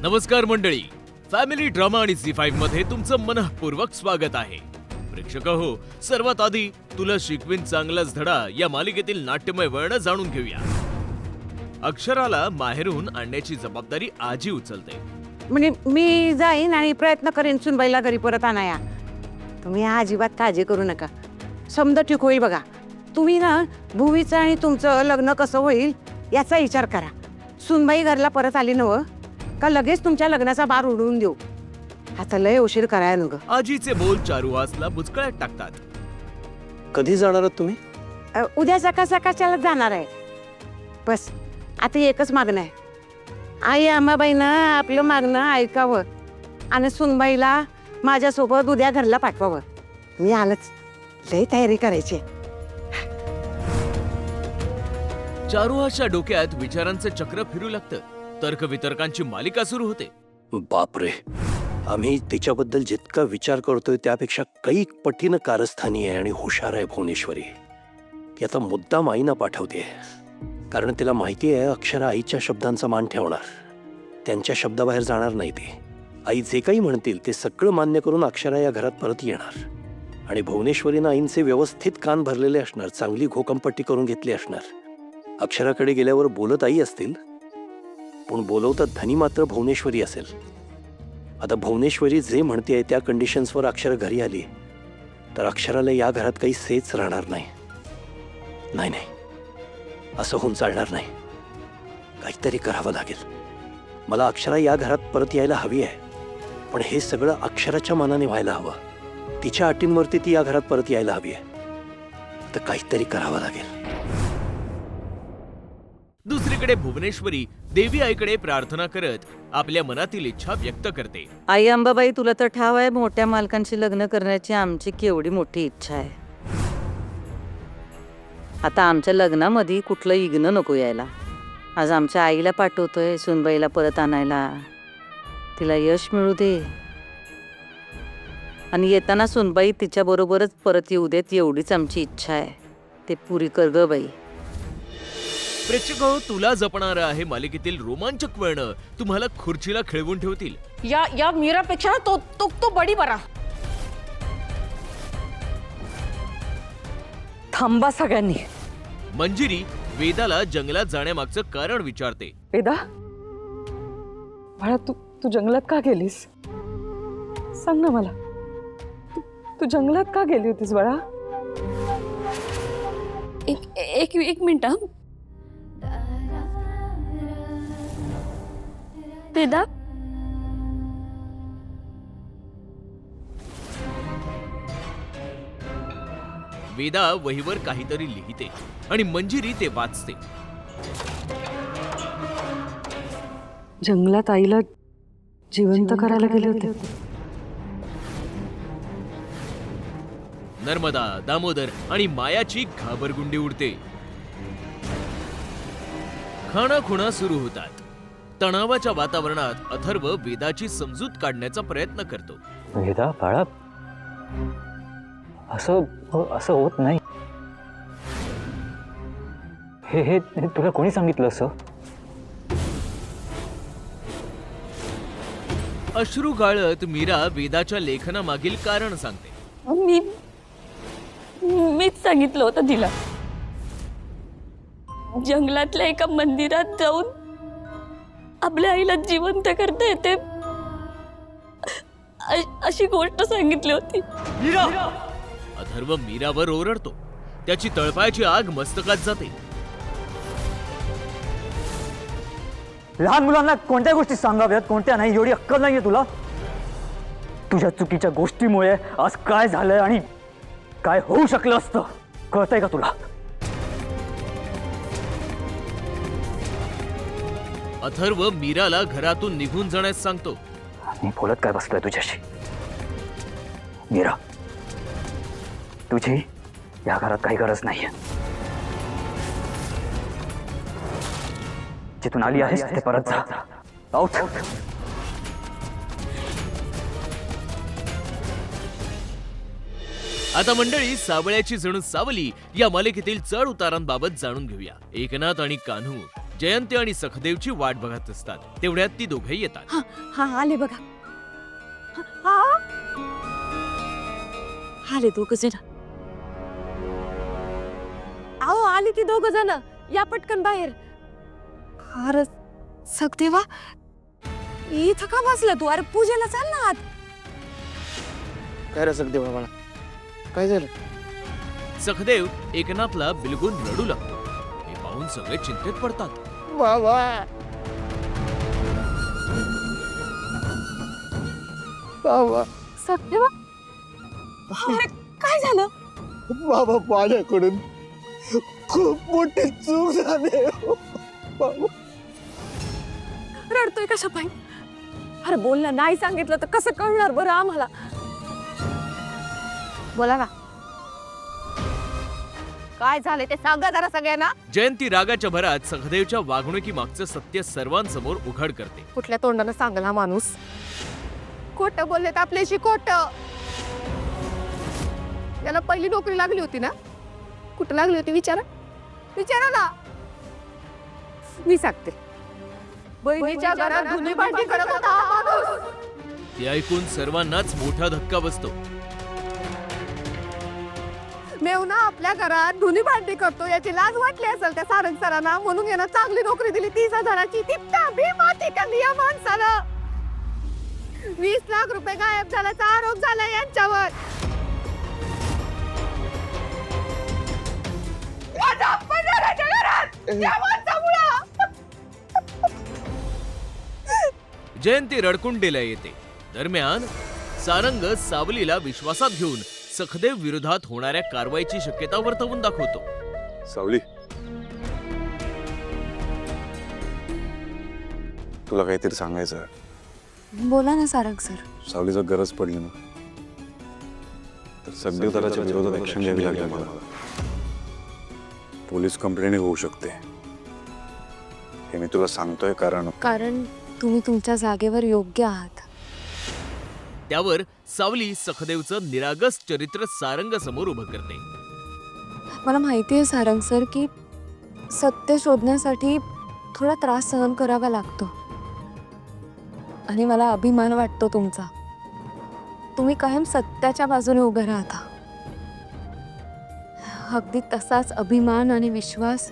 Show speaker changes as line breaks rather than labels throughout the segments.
नमस्कार मंडळी, family drama आणि झी5 मध्ये तुमचं मनःपूर्वक स्वागत आहे. प्रेक्षक हो, सर्वात आधी तुला शिकवीन चांगलाच धडा या मालिकेतील नाट्यमय वळण जाणून घेऊया. अक्षराला माहेरून आणण्याची जबाबदारी आजी उचलते.
म्हणजे मी जाईन आणि प्रयत्न करेन सुनबाईला घरी परत आणाया. तुम्ही अजिबात काळजी करू नका, समजा ठीक होईल. बघा, तुम्ही ना भूमीचं आणि तुमचं लग्न कसं होईल याचा विचार करा. सुनबाई घरला परत आली नव का लगेच तुमच्या लग्नाचा बार उडवून देऊ. आता लय उशीर करायला नको.
आजीचे बोल चारुहासला बुचकळ्यात टाकतात.
कधी जाणार आहात तुम्ही?
उद्या सकाळच्याला जाणार आहे. बस आता एकच मागणं आहे, आई आंबाबाईनं आपलं मागणं ऐकावं आणि सुनबाईला माझ्यासोबत उद्या घरला पाठवावं. मी आलंच, लय तयारी करायची.
चारुहासच्या डोक्यात विचारांचं चक्र फिरू लागतं. तर्कवितर्कांची मालिका सुरू होते.
बापरे, आम्ही तिच्याबद्दल जितका विचार करतोय त्यापेक्षा कैक पटीनं कारस्थानी आहे आणि हुशार आहे भुवनेश्वरी. ती आता मुद्दाम आईना पाठवते, कारण तिला माहिती आहे अक्षरा आईच्या शब्दांचा मान ठेवणार, त्यांच्या शब्दाबाहेर जाणार नाही. ती आई जे काही म्हणतील ते सगळं मान्य करून अक्षरा या घरात परत येणार. आणि भुवनेश्वरीनं आईंचे व्यवस्थित कान भरलेले असणार, चांगली घोकंपट्टी करून घेतली असणार. अक्षराकडे गेल्यावर बोलत आई असतील, पण बोलवतात धनी मात्र भुवनेश्वरी असेल. आता भुवनेश्वरी जे म्हणते त्या कंडिशन्सवर अक्षरा घरी आली तर अक्षराला या घरात काही सेच राहणार नाही. नाही नाही, असं होऊन चालणार नाही. काहीतरी करावं लागेल. मला अक्षरा या घरात परत यायला हवी आहे, पण हे सगळं अक्षराच्या मनाने व्हायला हवं. तिच्या अटींवरती ती या घरात परत यायला हवी आहे. तर काहीतरी करावं लागेल.
दुसरीकडे भुवनेश्वरी देवी आईकडे प्रार्थना करत आपल्या मनातील इच्छा व्यक्त करते.
आई अंबाबाई, तुला तर ठाव आहे मोठ्या मालकांशी लग्न करण्याची आमची केवढी मोठी इच्छा आहे. आता आमच्या लग्नामध्ये कुठलं इग्न नको यायला. आज आमच्या आईला पाठवतोय सुनबाईला परत आणायला. तिला यश मिळू दे आणि येताना सुनबाई तिच्याबरोबरच परत येऊ देत, एवढीच आमची इच्छा आहे. ते पुरी कर ग बाई.
प्रेक्षक हो, तुला जपणारं आहे मालिकेतील रोमांचक वळण तुम्हाला खुर्चीला खिळवून ठेवतील.
या मीरापेक्षा ना तो बडी बरा.
थांबा सगळ्यांनी.
मंजिरी वेदाला जंगलात जाण्यामागचं कारण विचारते.
वेदा, बाळा, तू जंगलात का गेलीस? सांग ना मला. तू जंगलात का गेली होतीस बाळा?
एक मिनिट. वेदा,
वेदा वहीवर काहीतरी लिहिते आणि मंजिरी ते वाचते.
जंगलात आईला जिवंत करायला गेले होते.
नर्मदा, दामोदर आणि मायाची घाबरगुंडी उडते. खाणाखुणा सुरू होतात. तणावाच्या वातावरणात अथर्व वेदाची समजूत काढण्याचा प्रयत्न करतो.
वेदा बाळा, असं होत नाही. हे तुला कोणी सांगितलं असं?
अश्रू गाळत मीरा वेदाच्या लेखनामागील कारण सांगते.
मीच सांगितलं होतं तिला. जंगलातल्या एका मंदिरात जाऊन आपल्या आईला जिवंत करता येते अशी गोष्ट सांगितली होती.
अथर्व मीरावर ओरडतो. त्याची तळपायाची आग मस्तकात जाते.
लहान मुलांना कोणत्या गोष्टी सांगाव्यात कोणत्या नाही एवढी अक्कल नाहीये तुला? तुझ्या चुकीच्या गोष्टीमुळे आज काय झालंय आणि काय होऊ शकलं असतं कळतंय का तुला?
अथर्व मीराला घरातून निघून जाण्यास सांगतो.
मी बोलत काय बसलोय तुझ्याशी? मीरा, तुझी या घरात काही गरज नाहीये. जिथून आली आहेस ते परत जा. आउट.
आता मंडळी, सावळ्याची जणू सावली या मालिकेतील चढ उतारांबाबत जाणून घेऊया. एकनाथ आणि कान्हू जयंती आणि सखदेवची वाट बघत असतात. तेवढ्यात ती दोघेही येतात.
हा आले बघा. हा आले दोघ जण. अहो आली ती दोघ जण. या पटकन बाहेर. अरे सखदेवा इथं का बसला तू? अरे पूजेला चाल ना आत.
काय रे सखदेवा बाळा, काय झालं?
सखदेव एकनाथला बिलगून रडू लागतो. हे पाहून सगळे चिंतेत पडतात.
बाबा बाबा
सखदेवा अरे काय झालं?
बाबा, माझ्याकडून खूप मोठी चूक झाली बाबा.
रडतोय कशा पायी? अरे बोल ना. नाही सांगितलं तर कसं कळणार बरं आम्हाला? बोला ना, काय झाले ते सांगा जरा सगळ्यांना.
जयंती रागाच्या भरात सखदेवच्या वागणुकीमागचं सत्य सर्वांसमोर उघड करते.
कुठल्या तोंडानं सांगला हा माणूस? खोटं बोललेत आपल्याशी. खोटं. याला पहिली नोकरी लागली होती ना? कुठं लागली होती विचारा. विचारा ना. मी सांगते. बहिणीच्या घरात धुणी भांडी करत होता हा माणूस.
ते ऐकून सर्वांनाच मोठा धक्का बसतो.
मेवना आपल्या घरात धुणी भांडी करतो याची लाज वाटली असेल त्या सारंग सरांना, म्हणून यांना चांगली नोकरी दिली 30,000ची. ती भीमाती करली या माणसानं. 20 लाख रुपये गायब झाल्याचा आरोप झाला यांच्यावर. माझा अपमान झाला घरात या माणसामुळं.
जयंती रडकुंडीला येते. दरम्यान सारंग सावलीला विश्वासात घेऊन सखदेव विरोधात होणाऱ्या कारवाईची शक्यता वर्तवून दाखवतो.
सावली, तुला काहीतरी सांगायचं आहे.
बोला ना सारंग सर.
सावली, जर गरज पडली ना तर सखदेव दादाच्या विरोधात ऍक्शन घ्यावी लागेल मला. पोलीस कंप्लेंट होऊ शकते हे मी तुला सांगतोय, कारण
तुम्ही तुमच्या जागेवर योग्य आहात.
त्यावर सावली सखदेवचं निरागस चरित्र सारंग समोर उभं करते.
मला माहिती आहे सारंग सर की सत्य शोधण्यासाठी थोडा त्रास सहन करावा लागतो आणि मला अभिमान वाटतो तुमचा. तुम्ही कायम सत्याच्या बाजूने उभे राहता. अगदी तसाच अभिमान आणि विश्वास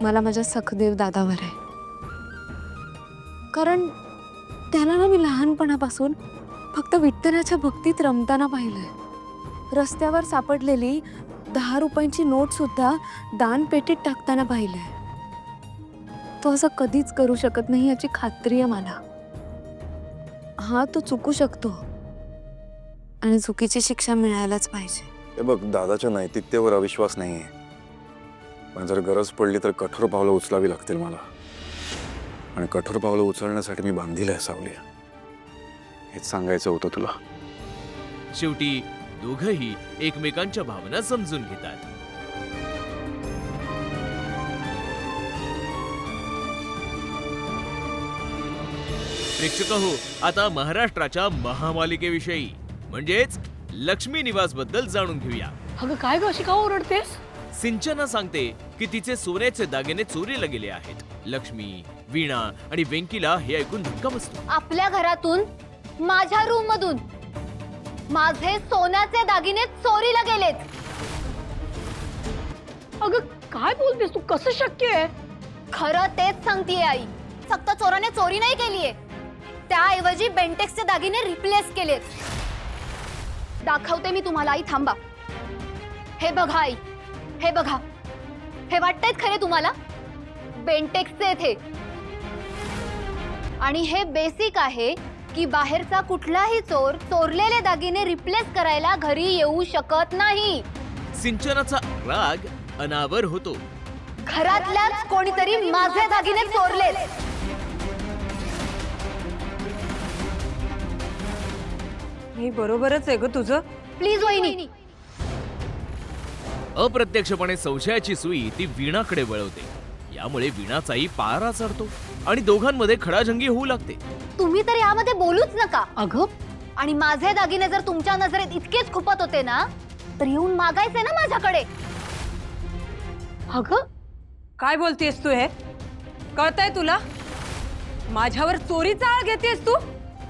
मला माझ्या सखदेव दादावर आहे. कारण त्याला ना मी लहानपणापासून फक्त विठ्ठलाच्या भक्तीत रमताना पाहिलंय. रस्त्यावर सापडलेली 10 रुपयांची नोट सुद्धा दानपेटीत टाकताना पाहिलंय. तो असं कधीच करू शकत नाही याची खात्री आहे मला. हा तो चुकू शकतो आणि चुकीची शिक्षा मिळायलाच पाहिजे.
हे बघ, दादाच्या नैतिकतेवर अविश्वास नाहीये, पण जर गरज पडली तर कठोर पावलं उचलावी लागतील मला. आणि कठोर पावलं उचलण्यासाठी मी बांधील आहे सावली. हेच सांगायचं होतं तुला.
शेवटी दोघंही एकमेकांच्या भावना समजून घेतात. प्रेक्षक हो, आता महाराष्ट्राच्या महामालिकेविषयी म्हणजेच लक्ष्मी निवास बद्दल जाणून घेऊया.
अगं काय ग, अशी का ओरडतेस?
सिंचना सांगते की तिचे सोन्याचे दागिने चोरीला गेले आहेत. लक्ष्मी, वीणा आणि वेंकीला हे ऐकून धक्का बसतो.
आपल्या घरातून, माझ्या रूम मधून माझे सोन्याचे दागिने चोरीला गेलेत.
अगं काय बोलतेस तू? कसं शक्य आहे?
खरं तेच सांगतेय आई. फक्त चोराने चोरी नाही केलीये, त्याऐवजी बेंटेक्सचे दागिने रिप्लेस केलेत. दाखवते मी तुम्हाला आई, थांबा. हे बघा आई, हे बघा. हे वाटतंय खरे तुम्हाला? बेंटेक्सचे थे. आणि हे बेसिक आहे की बाहेरचा कुठलाही चोर चोरलेले दागिने रिप्लेस करायला घरी येऊ शकत नाही.
सिंचनाचा राग अनावर होतो.
घरातल्याच कोणीतरी माझे दागिने चोरलेत.
हे बरोबरच आहे ग तुझं.
प्लीज वहिनी.
अप्रत्यक्षपणे संशयाची सुई ती वीणाकडे वळवते. यामुळे वीणाचाही पारा चढतो आणि दोघांमध्ये खडाजंगी होऊ लागते.
तुम्ही तर यामध्ये बोलूच नका.
अगं
आणि माझे दागिने जर तुमच्या नजरेत इतकेच खुपत होते ना तर येऊन मागायचे ना माझ्याकडे.
अगं काय बोलतेस तू हे कळतंय तुला माझ्यावर चोरीचा आळ घेतेस तू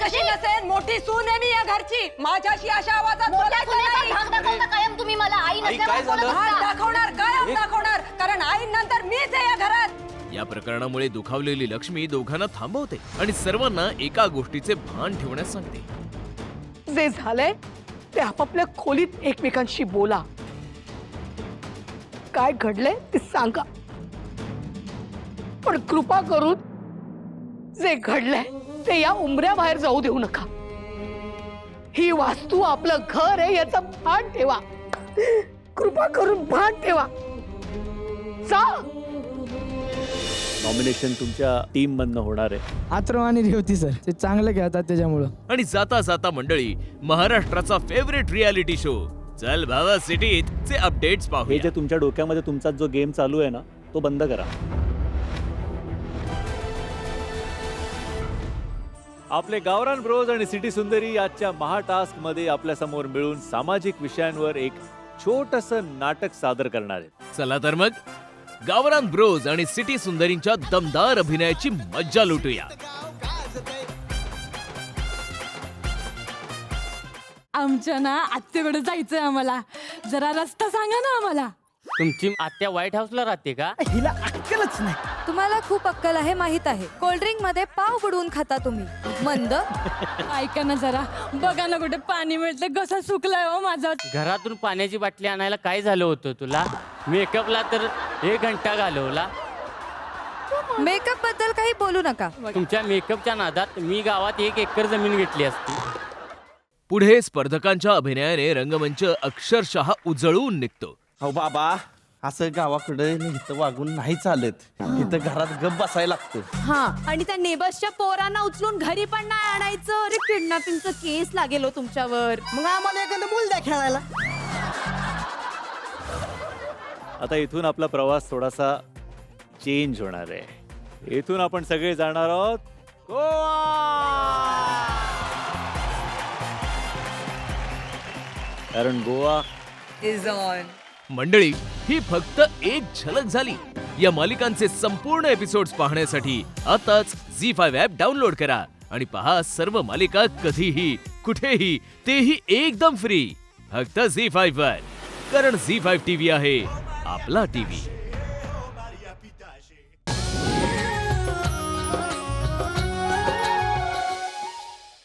कशी नसेल मोठी सून आहे मी या घरची माझ्याशी अशा आवाजात बोलायचं नाही.
धाक दाखवता कायम तुम्ही मला आई नसल्यावर बोलत
धाक
असता.
दाखवणार काय दाखवणार कारण आईनंतर मीच आहे या घरात.
या प्रकरणामुळे दुखावलेली लक्ष्मी दोघांना थांबवते आणि सर्वांना एका गोष्टीचे भान ठेवण्यास सांगते.
जे झालंय ते आपापल्या खोलीत एकमेकांशी बोला. काय घडलंय ते सांगा, पण कृपा करून जे घडलंय ते या उंबऱ्याबाहेर जाऊ देऊ नका. ही वास्तू आपलं घर आहे याचं भान ठेवा. कृपा करून भान ठेवा. जा.
नॉमिनेशन तुमच्या टीम मधनं होणार आहे.
आत्रम आणि रेवती सर ते चांगलं खेळतात त्याच्यामुळं.
आणि जाता जाता मंडळी, महाराष्ट्राचा फेवरेट रियालिटी शो चल भावा सिटीत चे अपडेट्स
हे
पाहूया.
जे तुमच्या डोक्यामध्ये तुमचा जो गेम चालू आहे ना तो बंद करा. आपले गावरान ब्रोज आणि सिटी सुंदरी आजच्या महाटास्क मध्ये आपल्या समोर मिळून सामाजिक विषयांवर एक छोटंसं नाटक सादर करणार आहेत.
चला तर मग गावरान ब्रोज आणि सिटी सुंदरींच्या दमदार अभिनयाची मज्जा लुटूया.
आमच्या ना आत्तेकडे जायचंय आम्हाला जरा रस्ता सांगा ना आम्हाला.
तुमची आत्या व्हाईट हाऊसला राहते का?
हिला अक्कलच नाही.
तुम्हाला खूप अक्कल आहे माहित आहे. कोल्ड्रिंक मध्ये पाव बुडवून खाता तुम्ही मंद. ऐका ना जरा बघा ना कुठे पाणी मिळते कसा सुकलाय हो माझा.
घरातून पाण्याची बाटली आणायला काय झालं होतं तुला? मेकअपला तर 1 घंटा घालवला.
मेकअप बद्दल काही बोलू नका.
तुमच्या मेकअपच्या नादात मी गावात 1 एकर जमीन घेतली असती.
पुढे स्पर्धकांच्या अभिनयाने रंगमंच अक्षरशः उजळून निघतो.
हो बाबा, असं गावाकडे इथं वागून नाही चालत. इथं घरात गप बसायला लागतं.
हा आणि त्या नेबर्सच्या पोरांना उचलून घरी पण नाही आणायचं. अरे किडनॅपिंगचा केस लागेल हो तुमच्यावर.
मग आम्हाला एखादं मूल द्या खेळायला.
आता इथून आपला प्रवास थोडासा चेंज होणार आहे. इथून आपण सगळे जाणार आहोत गोवा. कारण गोवा
इज ऑन.
मंडळी, ही फक्त एक झलक झाली. या मालिकांचे संपूर्ण एपिसोड्स पाहण्यासाठी आताच झी5 ॲप डाउनलोड करा आणि पहा सर्व मालिका कधीही कुठेही, तेही एकदम फ्री. फक्त झी5 वर. कारण झी5 टीव्ही आहे आपला टीव्ही.